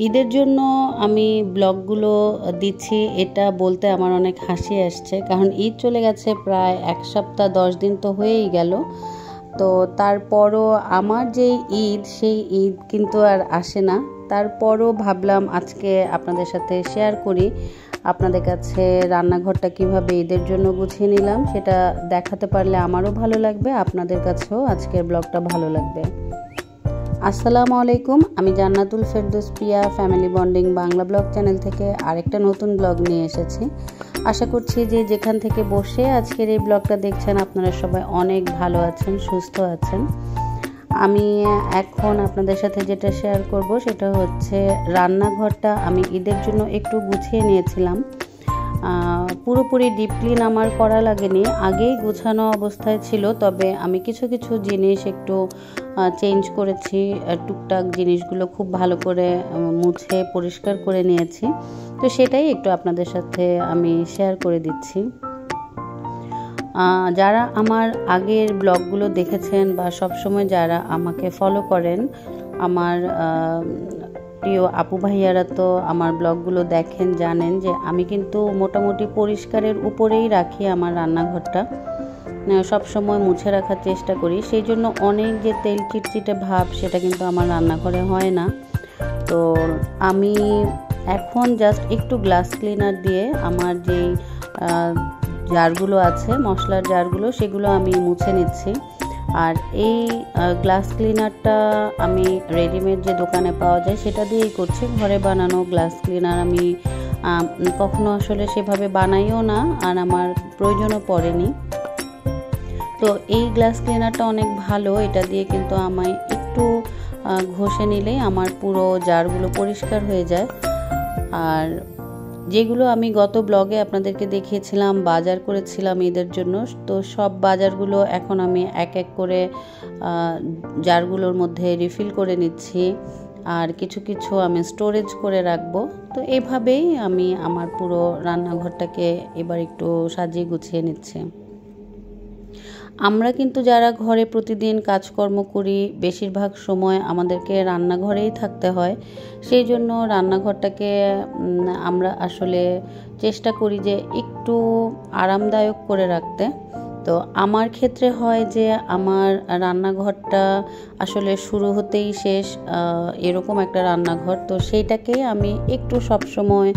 ঈদের জন্য আমি ব্লগগুলো দিচ্ছি, এটা বলতে আমার অনেক হাসি আসছে, কারণ ঈদ চলে গেছে প্রায় 1 সপ্তাহ 10 দিন তো হয়েই গেল। তো তারপরও আমার যেই ঈদ সেই ঈদ কিন্তু আর আসে না। তারপরও ভাবলাম আজকে আপনাদের সাথে শেয়ার করি আপনাদের কাছে রান্নাঘরটা কিভাবে ঈদের জন্য গুছিয়ে নিলাম, সেটা দেখাতে পারলে আমারও ভালো লাগবে, আপনাদের কাছেও আজকের ব্লগটা ভালো লাগবে। আসসালামু আলাইকুম, আমি Jannatul Ferdous Priya family bonding Bangla blog channel থেকে আরেকটা নতুন ব্লগ নিয়ে এসেছি। আশা করছি যে যেখান থেকে বসে আজকের এই ব্লগটা দেখছেন আপনারা সবাই অনেক ভালো আছেন, সুস্থ আছেন। আমি এখন আপনাদের সাথে যেটা শেয়ার করব সেটা হচ্ছে রান্নাঘরটা আমি ঈদের জন্য একটু গুছিয়ে নিয়েছিলাম। পুরোপুরি ডিপ ক্লিন আমার করা লাগেনি, আগেই গোছানো অবস্থায় ছিল, তবে আমি কিছু কিছু জিনিস একটু চেঞ্জ করেছি, টুকটাক জিনিসগুলো খুব ভালো করে মুছে পরিষ্কার করে নিয়েছি। তো সেটাই একটু আপনাদের সাথে আমি শেয়ার করে দিচ্ছি। যারা আমার আগের ব্লগগুলো দেখেছেন বা সবসময় যারা আমাকে ফলো করেন, আমার প্রিয় আপু ভাইয়ারা তো আমার ব্লগগুলো দেখেন, জানেন যে আমি কিন্তু মোটামুটি পরিষ্কারের উপরেই রাখি আমার রান্নাঘরটা, সব সময় মুছে রাখার চেষ্টা করি। সেই জন্য অনেক যে তেল চিটচিটে ভাব সেটা কিন্তু আমার রান্নাঘরে হয় না। তো আমি এখন জাস্ট একটু গ্লাস ক্লিনার দিয়ে আমার যেই জারগুলো আছে, মশলার জারগুলো, সেগুলো আমি মুছে নিচ্ছি। আর এই গ্লাস ক্লিনারটা আমি রেডিমেড যে দোকানে পাওয়া যায় সেটা দিয়েই করছি, ঘরে বানানো গ্লাস ক্লিনার আমি কখনো আসলে সেভাবে বানাইও না, আর আমার প্রয়োজনও পড়েনি। তো এই গ্লাস ক্লিনারটা অনেক ভালো, এটা দিয়ে কিন্তু আমায় একটু ঘষে নিলেই আমার পুরো জারগুলো পরিষ্কার হয়ে যায়। আর যেগুলো আমি গত ব্লগে আপনাদেরকে দেখিয়েছিলাম বাজার করেছিলাম ঈদের জন্য, তো সব বাজারগুলো এখন আমি এক এক করে জারগুলোর মধ্যে রিফিল করে নিচ্ছি, আর কিছু কিছু আমি স্টোরেজ করে রাখবো। তো এইভাবেই আমি আমার পুরো রান্নাঘরটাকে এবার একটু সাজিয়ে গুছিয়ে নিচ্ছি। আমরা কিন্তু যারা ঘরে প্রতিদিন কাজকর্ম করি, বেশিরভাগ সময় আমাদেরকে রান্নাঘরেই থাকতে হয়, সেই জন্য রান্নাঘরটাকে আমরা আসলে চেষ্টা করি যে একটু আরামদায়ক করে রাখতে। তো আমার ক্ষেত্রে হয় যে আমার রান্নাঘরটা আসলে শুরু হতেই শেষ এরকম একটা রান্নাঘর, তো সেইটাকে আমি একটু সবসময়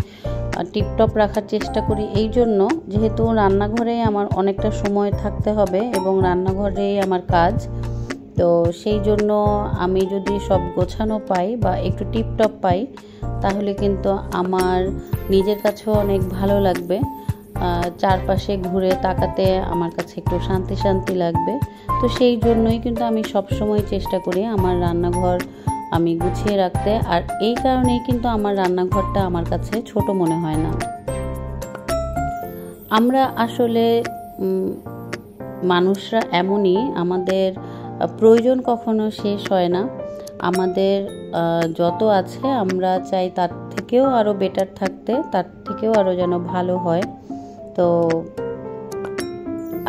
টিপটপ রাখার চেষ্টা করি। এই জন্য যেহেতু রান্নাঘরে আমার অনেকটা সময় থাকতে হবে এবং রান্নাঘরেই আমার কাজ, তো সেই জন্য আমি যদি সব গোছানো পাই বা একটু টিপটপ পাই তাহলে কিন্তু আমার নিজের কাছেও অনেক ভালো লাগবে, চারপাশে ঘুরে তাকাতে আমার কাছে একটু শান্তি শান্তি লাগবে। তো সেই জন্যই কিন্তু আমি সবসময় চেষ্টা করি আমার রান্নাঘর আমি গুছিয়ে রাখতে, আর এই কারণেই কিন্তু আমার রান্নাঘরটা আমার কাছে ছোট মনে হয় না। আমরা আসলে মানুষরা এমনই, আমাদের প্রয়োজন কখনো শেষ হয় না। আমাদের যত আছে আমরা চাই তার থেকেও আরও বেটার থাকতে, তার থেকেও আরও যেন ভালো হয়। তো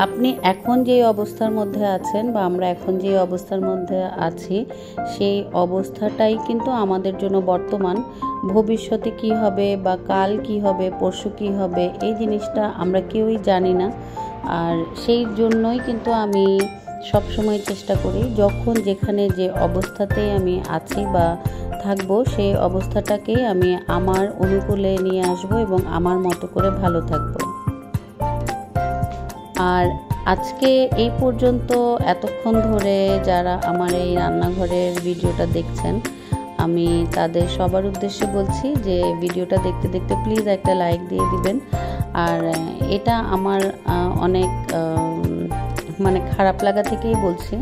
আপনি এখন যে অবস্থার মধ্যে আছেন বা আমরা এখন যে অবস্থার মধ্যে আছি সেই অবস্থাটাই কিন্তু আমাদের জন্য বর্তমান। ভবিষ্যতে কি হবে বা কাল কি হবে, পরশু কি হবে, এই জিনিসটা আমরা কেউই জানি না। আর সেই জন্যই কিন্তু আমি সবসময় চেষ্টা করি যখন যেখানে যে অবস্থাতেই আমি আছি বা থাকবো সেই অবস্থাটাকেই আমি আমার অনুকূলে নিয়ে আসবো এবং আমার মতো করে ভালো থাকবো। আর আজকে এই পর্যন্ত এতক্ষণ ধরে যারা আমার এই রান্নাঘরের ভিডিওটা দেখছেন, আমি তাদের সবার উদ্দেশ্যে বলছি যে ভিডিওটা দেখতে দেখতে প্লিজ একটা লাইক দিয়ে দিবেন। আর এটা আমার অনেক মানে খারাপ লাগা থেকেই বলছি,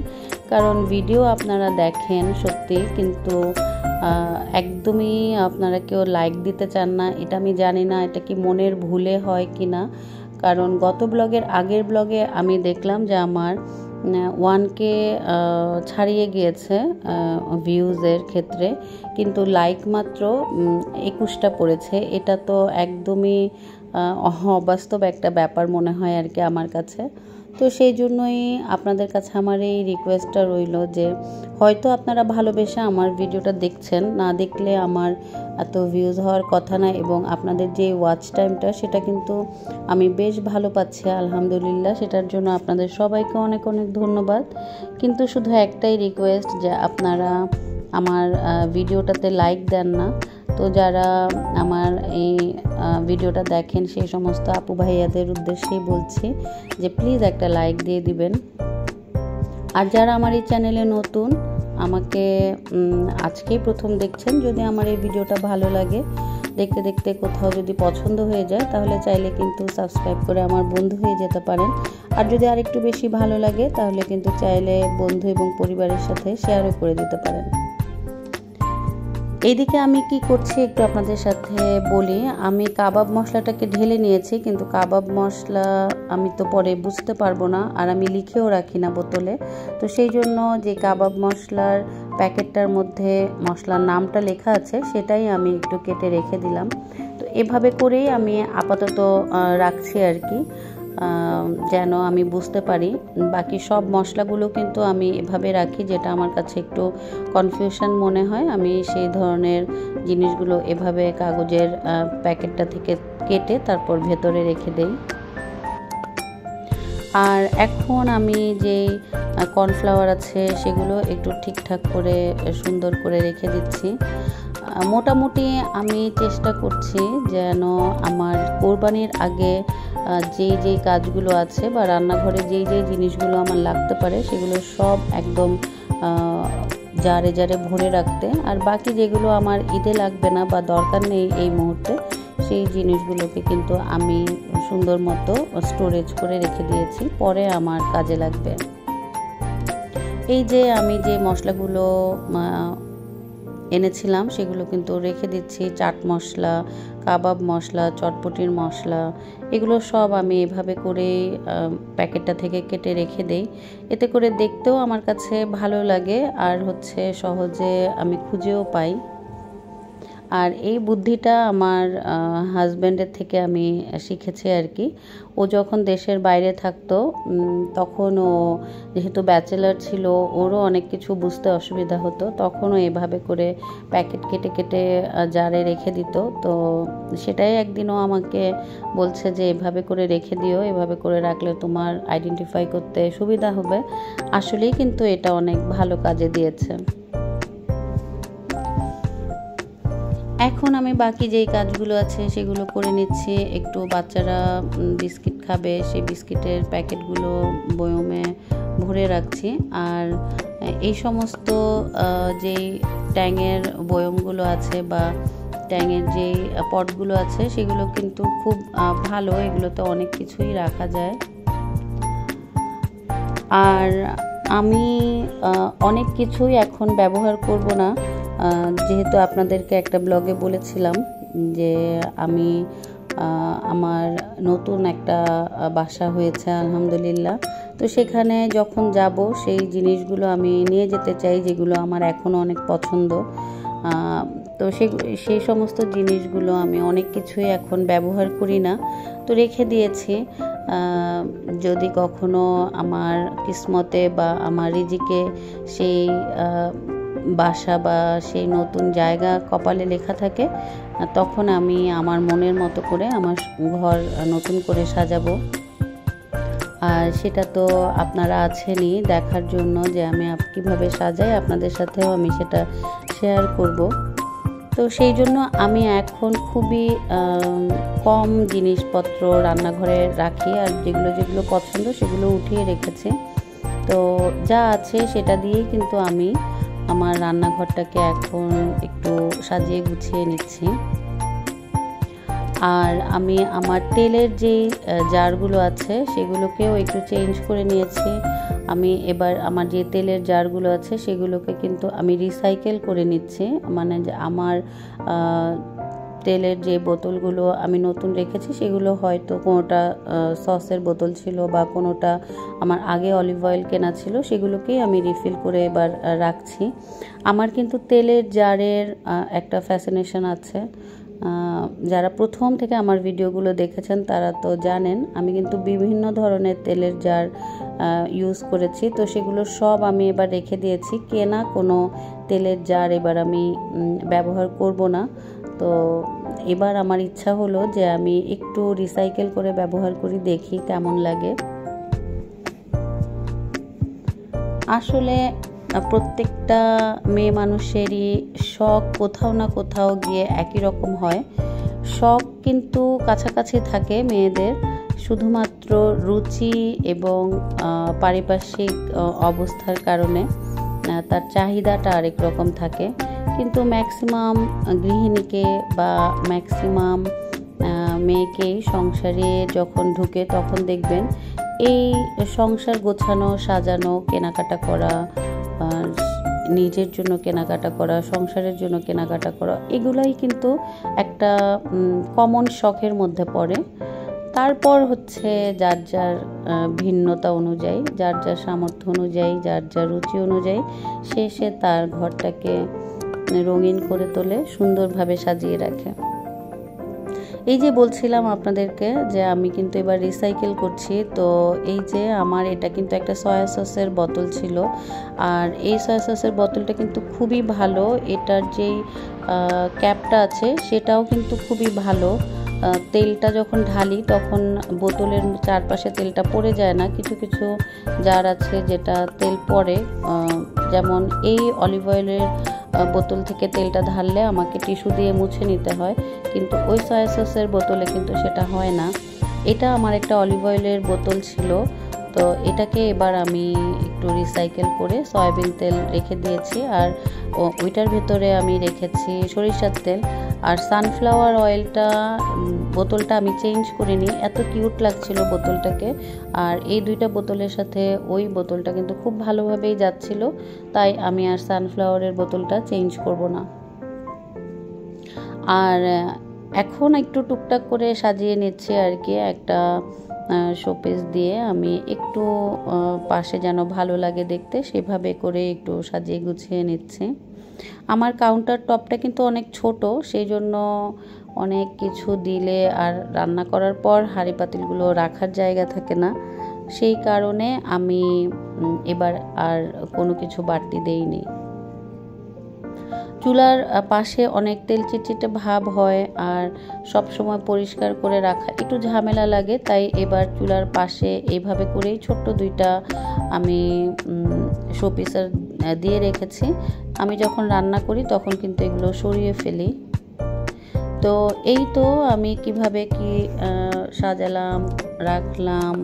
কারণ ভিডিও আপনারা দেখেন সত্যি, কিন্তু একদমই আপনারা কেউ লাইক দিতে চান না। এটা আমি জানি না এটা কি মনের ভুলে হয় কি না, কারণ গত ব্লগের আগের ব্লগে আমি দেখলাম যে আমার 1K ছাড়িয়ে গিয়েছে ভিউজের ক্ষেত্রে, কিন্তু লাইক মাত্র 21টা পড়েছে। এটা তো একদমই অবাস্তব একটা ব্যাপার মনে হয় আর কি আমার কাছে। তো সেই জন্যই আপনাদের কাছে আমার এই রিকোয়েস্টটা রইল যে হয়তো আপনারা ভালোবেসে আমার ভিডিওটা দেখছেন, না দেখলে আমার এত ভিউজ হওয়ার কথা না, এবং আপনাদের যে ওয়াচ টাইমটা সেটা কিন্তু আমি বেশ ভালো পাচ্ছি আলহামদুলিল্লাহ। সেটার জন্য আপনাদের সবাইকে অনেক অনেক ধন্যবাদ। কিন্তু শুধু একটাই রিকোয়েস্ট যে আপনারা আমার ভিডিওটাতে লাইক দেন না। তো যারা আমার এই ভিডিওটা দেখেন সেই সমস্ত আপু ভাইয়াদের উদ্দেশ্যেই বলছি যে প্লিজ একটা লাইক দিয়ে দিবেন। আর যারা আমার এই চ্যানেলে নতুন, আমাকে আজকেই প্রথম দেখছেন, যদি আমার এই ভিডিওটা ভালো লাগে, দেখতে দেখতে কোথাও যদি পছন্দ হয়ে যায়, তাহলে চাইলে কিন্তু সাবস্ক্রাইব করে আমার বন্ধু হয়ে যেতে পারেন। আর যদি আরেকটু বেশি ভালো লাগে তাহলে কিন্তু চাইলে বন্ধু এবং পরিবারের সাথে শেয়ারও করে দিতে পারেন। এইদিকে আমি কি করছি একটু আপনাদের সাথে বলি। আমি কাবাব মশলাটাকে ঢেলে নিয়েছি, কিন্তু কাবাব মশলা আমি তো পরে বুঝতে পারবো না, আর আমি লিখেও রাখি না বোতলে। তো সেই জন্য যে কাবাব মশলার প্যাকেটটার মধ্যে মশলার নামটা লেখা আছে সেটাই আমি একটু কেটে রেখে দিলাম। তো এভাবে করেই আমি আপাতত রাখছি আর কি, যেন আমি বুঝতে পারি। বাকি সব মশলাগুলো কিন্তু আমি এভাবে রাখি, যেটা আমার কাছে একটু কনফিউশন মনে হয়, আমি সেই ধরনের জিনিসগুলো এভাবে কাগজের প্যাকেটটা থেকে কেটে তারপর ভেতরে রেখে দেই। আর এখন আমি যেই কর্নফ্লাওয়ার আছে সেগুলো একটু ঠিকঠাক করে সুন্দর করে রেখে দিচ্ছি। মোটামুটি আমি চেষ্টা করছি যেন আমার কোরবানির আগে যেই কাজগুলো আছে বা রান্নাঘরে যেই জিনিসগুলো আমার লাগতে পারে সেগুলো সব একদম জারে জারে ভরে রাখতে, আর বাকি যেগুলো আমার ঈদে লাগবে না বা দরকার নেই এই মুহূর্তে, সেই জিনিসগুলোকে কিন্তু আমি সুন্দর মতো স্টোরেজ করে রেখে দিয়েছি, পরে আমার কাজে লাগবে। এই যে আমি যে মশলাগুলো এনেছিলাম সেগুলো কিন্তু রেখে দিচ্ছি। চাট মশলা, কাবাব মশলা, চটপটির মশলা, এগুলো সব আমি এভাবে করে প্যাকেটটা থেকে কেটে রেখে দেই। এতে করে দেখতেও আমার কাছে ভালো লাগে, আর হচ্ছে সহজে আমি খুঁজেও পাই। আর এই বুদ্ধিটা আমার হাজব্যান্ডের থেকে আমি শিখেছি আর কি। ও যখন দেশের বাইরে থাকতো তখন ও যেহেতু ব্যাচেলার ছিল, ওরও অনেক কিছু বুঝতে অসুবিধা হতো, তখনও এভাবে করে প্যাকেট কেটে কেটে জারে রেখে দিত। তো সেটাই একদিনও আমাকে বলছে যে এভাবে করে রেখে দিও, এভাবে করে রাখলে তোমার আইডেন্টিফাই করতে সুবিধা হবে। আসলেই কিন্তু এটা অনেক ভালো কাজে দিয়েছে। এখন আমি বাকি যেই কাজগুলো আছে সেগুলো করে নিচ্ছি। একটু বাচ্চারা বিস্কিট খাবে, সেই বিস্কিটের প্যাকেটগুলো বয়মে ভরে রাখছি। আর এই সমস্ত যেই ট্যাঙের বয়মগুলো আছে বা ট্যাঙের যেই পটগুলো আছে সেগুলো কিন্তু খুব ভালো, এগুলোতে অনেক কিছুই রাখা যায়। আর আমি অনেক কিছুই এখন ব্যবহার করব না, যেহেতু আপনাদেরকে একটা ব্লগে বলেছিলাম যে আমি আমার নতুন একটা বাসা হয়েছে আলহামদুলিল্লাহ। তো সেখানে যখন যাব সেই জিনিসগুলো আমি নিয়ে যেতে চাই, যেগুলো আমার এখনও অনেক পছন্দ। তো সেই সমস্ত জিনিসগুলো আমি অনেক কিছুই এখন ব্যবহার করি না, তো রেখে দিয়েছি। যদি কখনো আমার কিসমতে বা আমার রিজিকে সেই বাসা বা সেই নতুন জায়গা কপালে লেখা থাকে, তখন আমি আমার মনের মতো করে আমার ঘর নতুন করে সাজাবো। আর সেটা তো আপনারা আছেনই দেখার জন্য যে আমি কীভাবে সাজাই, আপনাদের সাথেও আমি সেটা শেয়ার করব। তো সেই জন্য আমি এখন খুবই কম জিনিসপত্র রান্নাঘরে রাখি, আর যেগুলো পছন্দ সেগুলো উঠিয়ে রেখেছি। তো যা আছে সেটা দিয়েই কিন্তু আমি আমার রান্নাঘরটাকে এখন একটু সাজিয়ে গুছিয়ে নিচ্ছি। আর আমি আমার তেলের যে জারগুলো আছে সেগুলোকেও একটু চেঞ্জ করে নিয়েছি। আমি এবার আমার যে তেলের জারগুলো আছে সেগুলোকে কিন্তু আমি রিসাইকেল করে নিচ্ছি, মানে যে আমার তেলের যে বোতলগুলো আমি নতুন রেখেছি সেগুলো হয়তো কোনোটা সসের বোতল ছিল বা কোনোটা আমার আগে অলিভ অয়েল কেনা ছিল, সেগুলোকেই আমি রিফিল করে এবার রাখছি। আমার কিন্তু তেলের জারের একটা ফ্যাসিনেশন আছে, যারা প্রথম থেকে আমার ভিডিওগুলো দেখেছেন তারা তো জানেন আমি কিন্তু বিভিন্ন ধরনের তেলের জার ইউজ করেছি। তো সেগুলো সব আমি এবার রেখে দিয়েছি, কেনা কোনো তেলের জার এবার আমি ব্যবহার করব না। তো এবার আমার ইচ্ছা হলো যে আমি একটু রিসাইকেল করে ব্যবহার করি, দেখি কেমন লাগে। আসলে প্রত্যেকটা মেয়ে মানুষেরই শখ কোথাও না কোথাও গিয়ে একই রকম হয়। শখ কিন্তু কাছাকাছি থাকে মেয়েদের, শুধুমাত্র রুচি এবং পারিপার্শ্বিক অবস্থার কারণে তার চাহিদাটা আরেক রকম থাকে। কিন্তু ম্যাক্সিমাম গৃহিণীকে বা ম্যাক্সিমাম মেয়েকেই সংসারে যখন ঢুকে তখন দেখবেন এই সংসার গোছানো, সাজানো, কেনাকাটা করা, নিজের জন্য কেনাকাটা করা, সংসারের জন্য কেনাকাটা করা, এগুলাই কিন্তু একটা কমন শখের মধ্যে পড়ে। তারপর হচ্ছে যার যার ভিন্নতা অনুযায়ী, যার যার সামর্থ্য অনুযায়ী, যার যার রুচি অনুযায়ী সে তার ঘরটাকে রঙিন করে তোলে, সুন্দরভাবে সাজিয়ে রাখে। এই যে বলছিলাম আপনাদেরকে যে আমি কিন্তু এবার রিসাইকেল করছি। তো এই যে আমার এটা কিন্তু একটা সয়া সসের বোতল ছিল, আর এই সয়া সসের বোতলটা কিন্তু খুবই ভালো। এটার যেই ক্যাপটা আছে সেটাও কিন্তু খুবই ভালো। তেলটা যখন ঢালি তখন বোতলের চারপাশে তেলটা পড়ে যায় না। কিছু কিছু জার আছে যেটা তেল পড়ে, যেমন এই অলিভ অয়েলের বোতল থেকে তেলটা ঢাললে আমাকে টিস্যু দিয়ে মুছে নিতে হয়, কিন্তু ওই সয়া সসের বোতলে কিন্তু সেটা হয় না। এটা আমার একটা অলিভ অয়েলের বোতল ছিল, তো এটাকে এবার আমি একটু রিসাইকেল করে সয়াবিন তেল রেখে দিয়েছি, আর ওইটার ভেতরে আমি রেখেছি সরিষার তেল। আর সানফ্লাওয়ার অয়েলটা বোতলটা আমি চেঞ্জ করিনি, এত কিউট লাগছিল বোতলটাকে। আর এই দুইটা বোতলের সাথে ওই বোতলটা কিন্তু খুব ভালোভাবেই যাচ্ছিল, তাই আমি আর সানফ্লাওয়ারের বোতলটা চেঞ্জ করব না। আর এখন একটু টুকটাক করে সাজিয়ে নিচ্ছি আর কি, একটা শোপিস দিয়ে আমি একটু পাশে যেন ভালো লাগে দেখতে, সেভাবে করে একটু সাজিয়ে গুছিয়ে নিচ্ছি। আমার কাউন্টার টপটা কিন্তু অনেক ছোট, সেই জন্য অনেক কিছু দিলে আর রান্না করার পর হাঁড়ি পাতিলগুলো রাখার জায়গা থাকে না, সেই কারণে আমি এবার আর কোনো কিছু বাড়তি দেইনি। চুলার পাশে অনেক তেল চিটচিটে ভাব হয়, আর সব সময় পরিষ্কার করে রাখা একটু ঝামেলা লাগে, তাই এবার চুলার পাশে এইভাবে করেই ছোট্ট দুইটা আমি শোপিসার দিয়ে রেখেছি। আমি যখন রান্না করি তখন কিন্তু এগুলো সরিয়ে ফেলি। তো এই তো আমি কিভাবে কি সাজালাম, রাখলাম,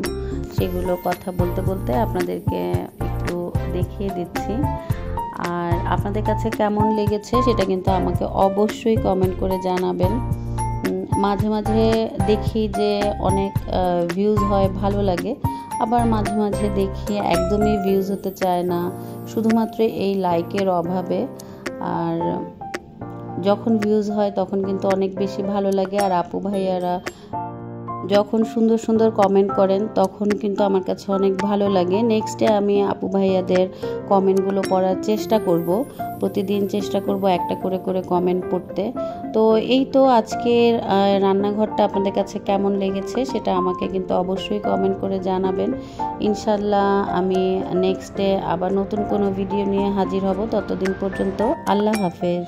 সেগুলো কথা বলতে বলতে আপনাদেরকে একটু দেখিয়ে দিচ্ছি। আর আপনাদের কাছে কেমন লেগেছে সেটা কিন্তু আমাকে অবশ্যই কমেন্ট করে জানাবেন। মাঝে মাঝে দেখি যে অনেক ভিউজ হয়, ভালো লাগে, আবার মাঝে মাঝে দেখি একদমই ভিউজ হতে চায় না, শুধুমাত্র এই লাইকের অভাবে। আর যখন ভিউজ হয় তখন কিন্তু অনেক বেশি ভালো লাগে। আর আপু ভাইয়ারা যখন সুন্দর সুন্দর কমেন্ট করেন তখন কিন্তু আমার কাছে অনেক ভালো লাগে। নেক্সটে আমি আপু ভাইয়াদের কমেন্টগুলো পড়ার চেষ্টা করব, প্রতিদিন চেষ্টা করব একটা করে করে কমেন্ট পড়তে। তো এই তো আজকের রান্নাঘরটা আপনাদের কাছে কেমন লেগেছে সেটা আমাকে কিন্তু অবশ্যই কমেন্ট করে জানাবেন। ইনশাল্লাহ আমি নেক্সটে আবার নতুন কোনো ভিডিও নিয়ে হাজির হব। ততদিন পর্যন্ত আল্লাহ হাফেজ।